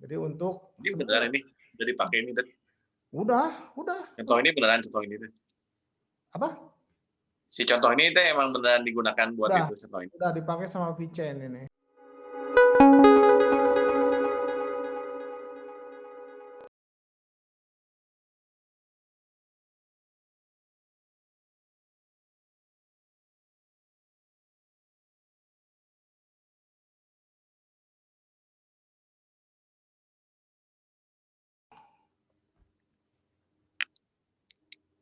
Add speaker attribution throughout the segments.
Speaker 1: Jadi untuk
Speaker 2: Ini beneran ini, udah dipakai ini tuh.
Speaker 1: udah,
Speaker 2: Contoh ini beneran contoh ini tuh.
Speaker 1: apa?
Speaker 2: Si contoh ini tuh emang beneran digunakan buat
Speaker 1: Udah,
Speaker 2: itu contoh ini.
Speaker 1: udah dipakai sama VChain ini.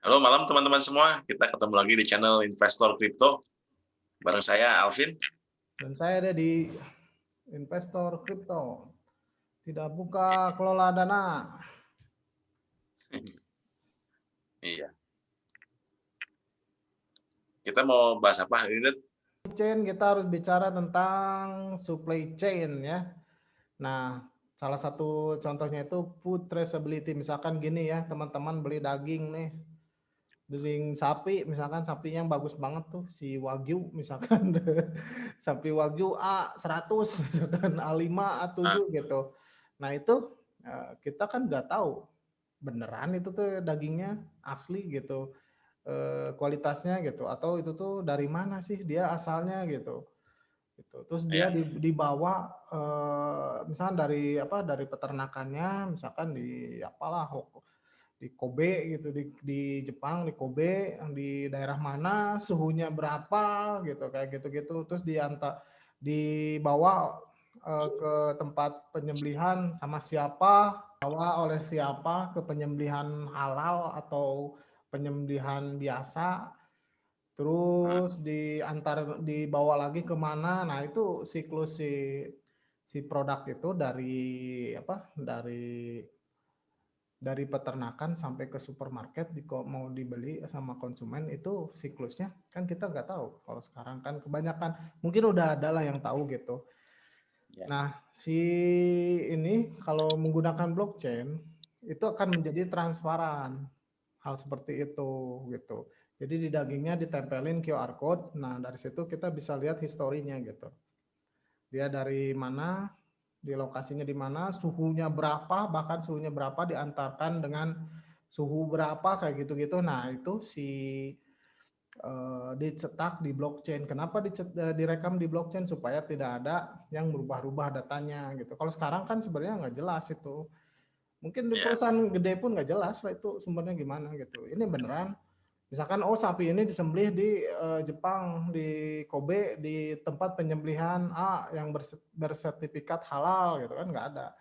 Speaker 2: Halo malam teman-teman semua, kita ketemu lagi di channel Investor Crypto. Bareng saya Alvin.
Speaker 1: Dan saya ada di investor kripto. Tidak buka kelola dana.
Speaker 2: Iya. Kita mau bahas apa hari ini?
Speaker 1: Chain kita harus bicara tentang supply chain ya. Nah, salah satu contohnya itu food traceability. Misalkan gini ya, teman-teman beli daging nih. Daging sapi, misalkan sapi yang bagus banget tuh, si Wagyu misalkan. Sapi Wagyu A100, misalkan A5,
Speaker 2: Nah,
Speaker 1: A7 gitu. Nah, itu kita kan nggak tahu beneran itu tuh dagingnya asli gitu, kualitasnya gitu, atau itu tuh dari mana sih dia asalnya gitu. Gitu. Terus dia
Speaker 2: ya.
Speaker 1: dibawa misalkan dari apa, dari peternakannya, misalkan di apalah, di Kobe gitu, di Jepang, di Kobe, di daerah mana, suhunya berapa gitu, kayak gitu-gitu. Terus dibawa ke tempat penyembelihan sama siapa, bawa oleh siapa, ke penyembelihan halal atau penyembelihan biasa,
Speaker 2: Nah,
Speaker 1: terus dibawa lagi ke mana. Nah, itu siklus si produk itu dari apa, dari peternakan sampai ke supermarket mau dibeli sama konsumen, itu siklusnya kan kita nggak tahu. Kalau sekarang kan kebanyakan mungkin udah ada lah yang tahu gitu.
Speaker 2: ya.
Speaker 1: Nah, si ini kalau menggunakan blockchain itu akan menjadi transparan hal seperti itu gitu. Jadi di dagingnya ditempelin QR code. Nah, dari situ kita bisa lihat historinya gitu. Dia dari mana, di lokasinya di mana, suhunya berapa, bahkan suhunya berapa diantarkan dengan suhu berapa, kayak gitu-gitu. Nah, itu dicetak di blockchain. Kenapa direkam di blockchain? Supaya tidak ada yang berubah-ubah datanya gitu. Kalau sekarang kan sebenarnya nggak jelas itu. Mungkin di
Speaker 2: Ya.
Speaker 1: perusahaan gede pun nggak jelas lah itu sumbernya gimana gitu. Ini beneran. Misalkan, oh sapi ini disembelih di Jepang, di Kobe, di tempat penyembelihan yang bersertifikat halal gitu kan, nggak ada.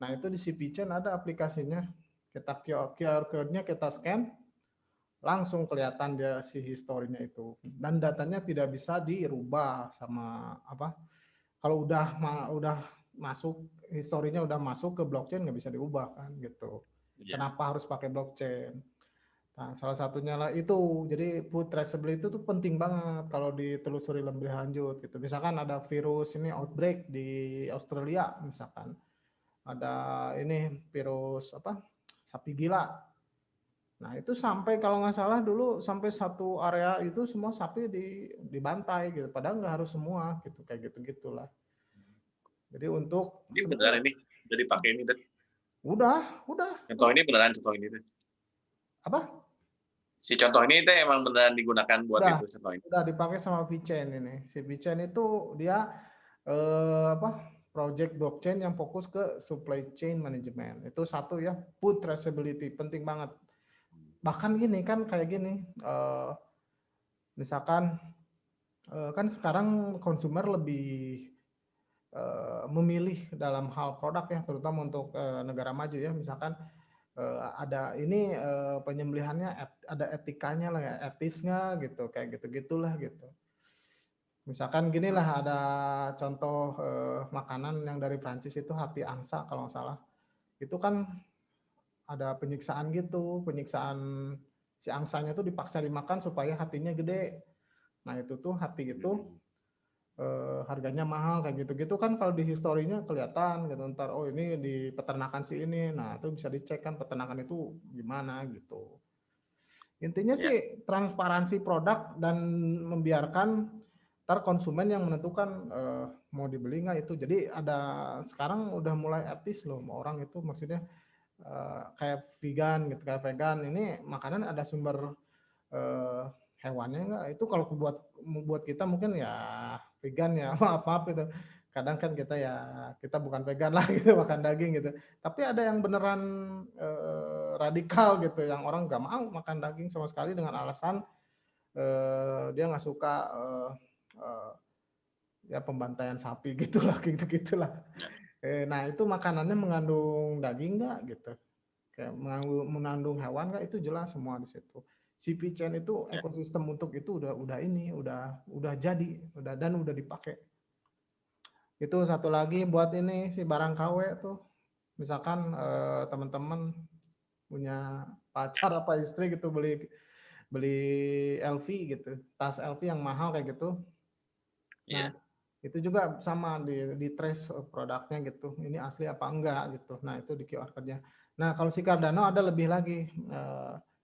Speaker 1: Nah, itu di CP Chain ada aplikasinya. Kita QR code-nya kita scan, langsung kelihatan dia si historinya itu. Dan datanya tidak bisa dirubah sama apa. Kalau udah masuk historinya, udah masuk ke blockchain, nggak bisa diubah kan gitu.
Speaker 2: Ya.
Speaker 1: Kenapa harus pakai blockchain? Nah, salah satunya lah itu. Jadi food traceability itu tuh penting banget kalau ditelusuri lebih lanjut gitu. Misalkan ada virus ini outbreak di Australia misalkan. Ada ini virus apa? Sapi gila. Nah, itu sampai kalau nggak salah dulu sampai satu area itu semua sapi dibantai gitu. Padahal nggak harus semua gitu, kayak gitu-gitulah. Jadi untuk
Speaker 2: Ini beneran
Speaker 1: sebenarnya
Speaker 2: ini, udah dipakai ini tuh. Contoh
Speaker 1: udah
Speaker 2: ini beneran contoh ini tuh.
Speaker 1: apa?
Speaker 2: Si contoh ini tuh emang beneran digunakan buat
Speaker 1: Udah
Speaker 2: itu contoh ini.
Speaker 1: udah dipakai sama VChain ini. Si VChain itu dia apa, project blockchain yang fokus ke supply chain management. Itu satu ya, food traceability penting banget. Bahkan gini kan, kayak gini, misalkan kan sekarang konsumer lebih memilih dalam hal produk ya, terutama untuk negara maju ya. Misalkan ada ini penyembelihannya ada etikanya lah ya, etisnya gitu, kayak gitu-gitulah gitu. Misalkan gini lah, ada contoh makanan yang dari Prancis itu hati angsa kalau nggak salah. Itu kan ada penyiksaan gitu, penyiksaan si angsanya tuh dipaksa dimakan supaya hatinya gede. Nah, itu tuh hati itu harganya mahal kayak gitu-gitu kan, kalau di historinya kelihatan gitu. Ntar, oh ini di peternakan si ini. Nah, itu bisa dicek kan peternakan itu gimana gitu. Intinya
Speaker 2: Ya.
Speaker 1: sih transparansi produk dan membiarkan ntar konsumen yang menentukan mau dibeli nggak itu. Jadi ada sekarang udah mulai etis loh orang itu, maksudnya kayak vegan ini makanan ada sumber hewannya nggak, itu kalau buat kita mungkin ya vegan ya maaf itu, kadang kan kita ya kita bukan vegan lah gitu makan daging gitu, tapi ada yang beneran radikal gitu yang orang nggak mau makan daging sama sekali dengan alasan dia nggak suka ya pembantaian sapi gitulah gitulah. Nah itu makanannya mengandung daging nggak gitu, kayak mengandung hewan nggak, itu jelas semua di situ. Si VChain itu ekosistem untuk itu udah jadi, dan udah dipakai. Itu satu lagi buat ini si barang KW tuh. Misalkan teman-teman punya pacar apa istri gitu beli beli LV gitu, tas LV yang mahal kayak gitu. Nah, itu juga sama di trace produknya gitu. Ini asli apa enggak gitu. Nah, itu di QR code-nya. Nah, kalau si Cardano ada lebih lagi.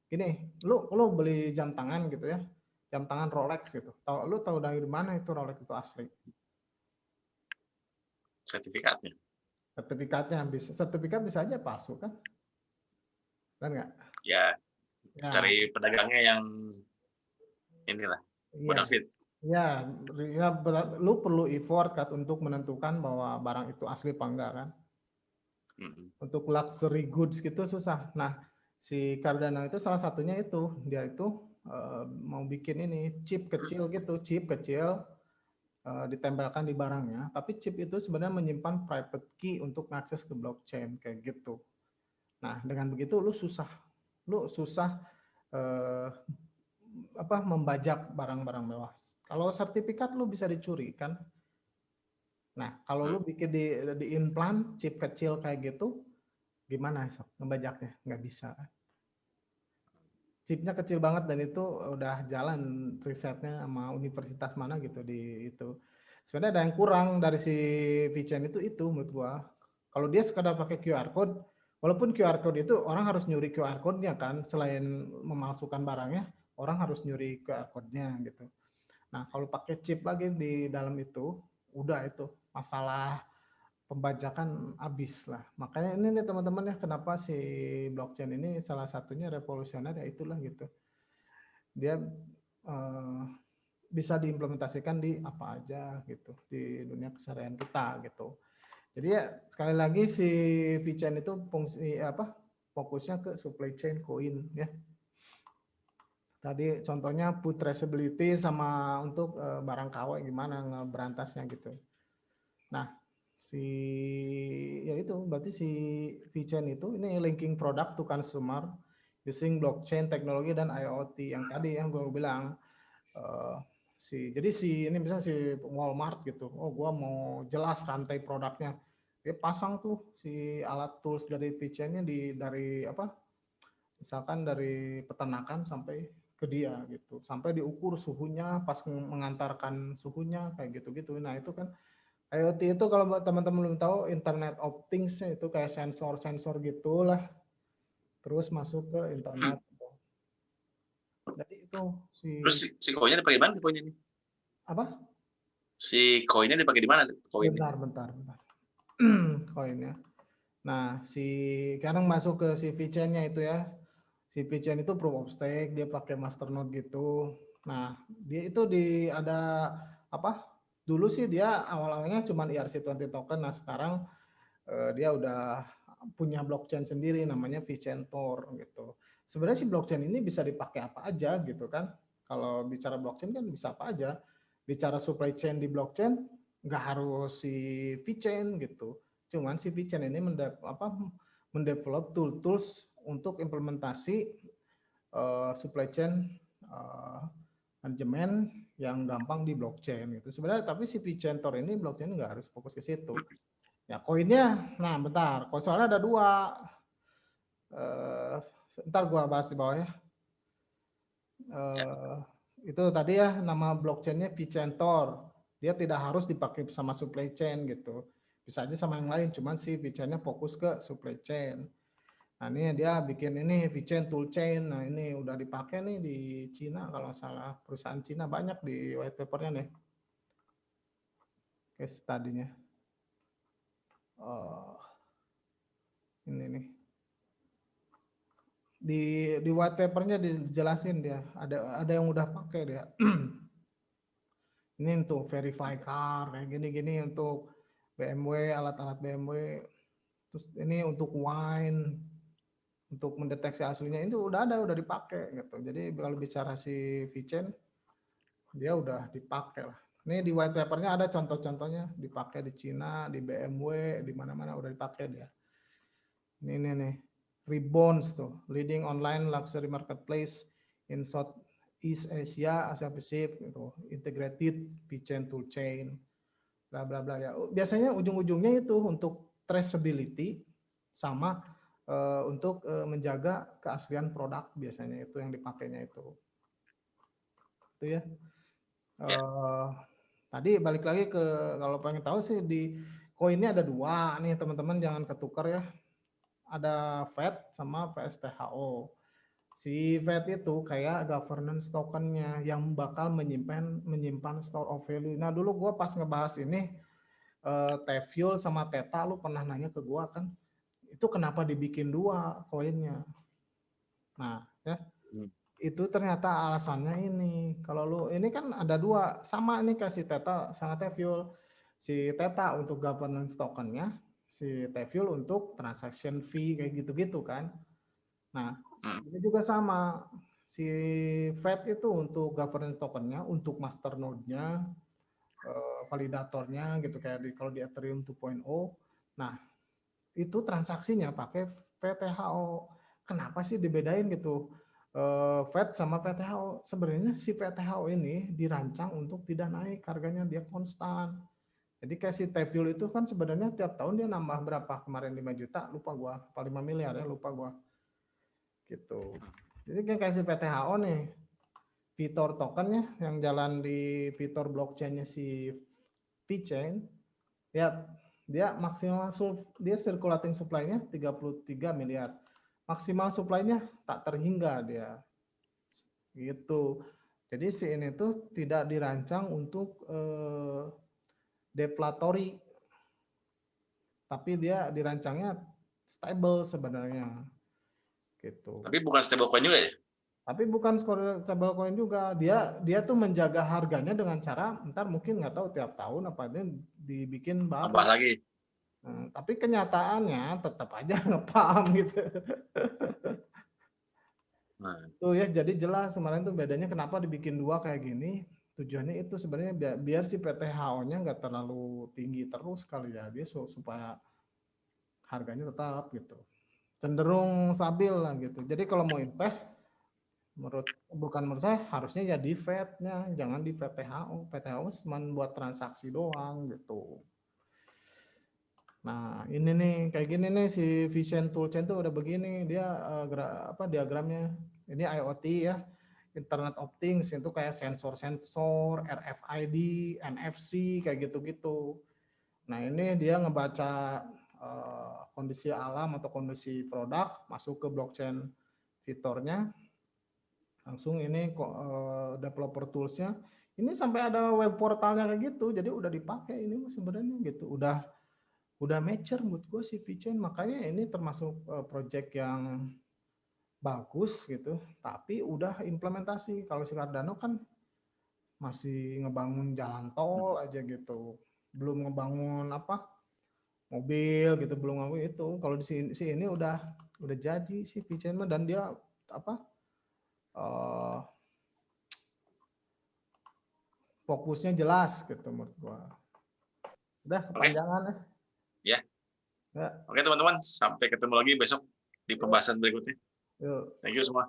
Speaker 1: Gini, lu beli jam tangan gitu ya. Jam tangan Rolex gitu. Lu tahu dari mana itu Rolex itu asli?
Speaker 2: Sertifikatnya.
Speaker 1: Sertifikat bisa aja palsu kan? Kan enggak?
Speaker 2: Ya,
Speaker 1: Ya,
Speaker 2: cari pedagangnya yang inilah,
Speaker 1: iya.
Speaker 2: bonafit.
Speaker 1: Ya, lu perlu effort kan untuk menentukan bahwa barang itu asli apa enggak kan? Untuk luxury goods gitu susah. Nah, si Cardano itu salah satunya itu, dia itu mau bikin ini chip kecil gitu, chip kecil ditempelkan di barangnya, tapi chip itu sebenarnya menyimpan private key untuk mengakses ke blockchain kayak gitu. Nah, dengan begitu lu susah eh, membajak barang-barang mewah. Kalau sertifikat lu bisa dicuri kan. Nah, kalau lu bikin di implant chip kecil kayak gitu, gimana so ngebajaknya? Nggak bisa. Chipnya kecil banget dan itu udah jalan risetnya sama universitas mana gitu di itu. Sebenarnya ada yang kurang dari si VChain itu menurut gua. Kalau dia sekadar pakai QR code, walaupun QR code itu orang harus nyuri QR code-nya kan, selain memalsukan barangnya, orang harus nyuri QR code-nya gitu. Nah, kalau pakai chip lagi di dalam itu, udah itu masalah pembajakan habis lah. Makanya ini nih teman-teman ya, kenapa si blockchain ini salah satunya revolusioner ya itulah gitu. Dia bisa diimplementasikan di apa aja gitu di dunia keseharian kita gitu. Jadi ya sekali lagi si VChain itu fungsi fokusnya ke supply chain koin ya. Tadi contohnya put traceability sama untuk barang KW gimana ngeberantasnya gitu. Nah, ya itu berarti si VChain itu ini linking product to consumer using blockchain teknologi dan IoT yang tadi yang gue bilang uh, jadi ini misalnya si Walmart gitu, oh gue mau jelas rantai produknya, dia pasang tuh si alat tools dari VChainnya dari misalkan dari peternakan sampai ke dia gitu, sampai diukur suhunya pas mengantarkan suhunya kayak gitu-gitu. Nah itu kan IoT itu kalau teman-teman belum tahu Internet of Things itu kayak sensor-sensor gitulah, terus masuk ke internet. Jadi itu
Speaker 2: Terus si koinnya dipakai di mana koinnya ini?
Speaker 1: apa?
Speaker 2: Si koinnya dipakai di mana koinnya?
Speaker 1: Bentar. Koinnya. Nah, sekarang masuk ke si VChain-nya itu ya. Si VChain itu proof of stake, dia pakai masternode gitu. Nah, dia itu ada apa? Dulu sih dia awal-awalnya cuma ERC20 token. Nah, sekarang dia udah punya blockchain sendiri namanya VChain Tor gitu. Sebenarnya si blockchain ini bisa dipakai apa aja gitu kan. Kalau bicara blockchain kan bisa apa aja. Bicara supply chain di blockchain nggak harus si VChain gitu. Cuman si VChain ini mendevelop tools untuk implementasi supply chain manajemen yang gampang di blockchain gitu. Sebenarnya tapi si VChain Tor ini blockchain nggak harus fokus ke situ. Ya koinnya, nah bentar, soalnya ada dua. Ntar gua bahas di bawah ya. Itu tadi ya nama blockchainnya VChain Tor. Dia tidak harus dipakai sama supply chain gitu. Bisa aja sama yang lain, cuman si VChainnya fokus ke supply chain. Nah ini dia bikin ini VChain toolchain. Nah ini udah dipakai nih di Cina kalau salah, perusahaan Cina banyak di white papernya nih. case tadinya. Ini nih. Di white papernya dijelasin dia. Ada yang udah pakai dia. Ini untuk verify car kayak gini-gini untuk BMW, alat-alat BMW. Terus ini untuk wine, untuk mendeteksi aslinya itu udah dipakai gitu. Jadi kalau bicara si Vicen, dia udah dipakai lah. Ini di white papernya ada contoh-contohnya dipakai di Cina, di BMW, di mana-mana udah dipakai dia. Ini nih, Reborns tuh, leading online luxury marketplace in Southeast Asia, Asia Pacific, gitu. Integrated Vicen tool chain, bla bla bla ya. Biasanya ujung-ujungnya itu untuk traceability sama untuk menjaga keaslian produk, biasanya itu yang dipakainya itu ya. Tadi balik lagi ke, kalau pengen tahu sih di koinnya ada dua nih teman-teman, jangan ketukar ya. Ada FED sama VSTHO. Si FED itu kayak governance tokennya yang bakal menyimpan store of value. Nah dulu gue pas ngebahas ini T-Fuel sama Theta, lu pernah nanya ke gue kan, itu kenapa dibikin dua koinnya? Nah ya, itu ternyata alasannya ini. Kalau lu ini kan ada dua, sama ini kasih Theta sama T-Fuel. Si Theta untuk governance tokennya, si T-Fuel untuk transaction fee kayak gitu-gitu kan. Nah, ini juga sama. Si FED itu untuk governance tokennya, untuk master node-nya, validatornya gitu kayak kalau di Ethereum 2.0. Nah, itu transaksinya pakai VTHO. Kenapa sih dibedain gitu? FED sama VTHO. Sebenarnya si VTHO ini dirancang untuk tidak naik, harganya dia konstan. Jadi kayak si T-Fuel itu kan sebenarnya tiap tahun dia nambah berapa? Kemarin 5 juta, lupa gua. Apa 5 miliar ya, lupa gua. Gitu. Jadi kayak si VTHO nih, Vitor tokennya yang jalan di Vitor blockchain-nya si VeChain, ya dia maksimal dia circulating supply-nya 33 miliar. Maksimal supply-nya tak terhingga dia. Gitu. Jadi si ini tuh tidak dirancang untuk deflatori. Tapi dia dirancangnya stable sebenarnya. Gitu.
Speaker 2: Tapi bukan stablecoin juga ya?
Speaker 1: Tapi bukan stablecoin juga. Dia tuh menjaga harganya dengan cara ntar mungkin nggak tahu tiap tahun apa dia dibikin baru.
Speaker 2: Tambah lagi.
Speaker 1: Tapi kenyataannya tetap aja ngepam gitu. Tuh ya, jadi jelas kemarin tuh bedanya kenapa dibikin dua kayak gini. Tujuannya itu sebenarnya biar si PTHO-nya nggak terlalu tinggi terus kali ya, dia supaya harganya tetap gitu, cenderung stabil lah gitu. Jadi kalau mau invest, bukan menurut saya harusnya ya di Fed-nya, jangan di PTHO. PTHO cuma buat transaksi doang gitu. Nah ini nih kayak gini nih si Vicen Toolchain tuh udah begini dia diagramnya. Ini IoT ya, Internet of Things, itu kayak sensor-sensor, RFID, NFC kayak gitu-gitu. Nah ini dia ngebaca kondisi alam atau kondisi produk masuk ke blockchain Vitornya. Langsung ini developer toolsnya ini sampai ada web portalnya kayak gitu, jadi udah dipakai ini sebenarnya gitu, udah mature menurut gue si VeChain. Makanya ini termasuk project yang bagus gitu, tapi udah implementasi. Kalau si Cardano kan masih ngebangun jalan tol aja gitu, belum ngebangun mobil gitu, belum ngebangun itu. Kalau di sini ini udah jadi si VeChain, dan dia fokusnya jelas gitu menurut gua. Udah kepanjangan
Speaker 2: ya. Oke teman-teman, sampai ketemu lagi besok di pembahasan berikutnya. Thank you semua.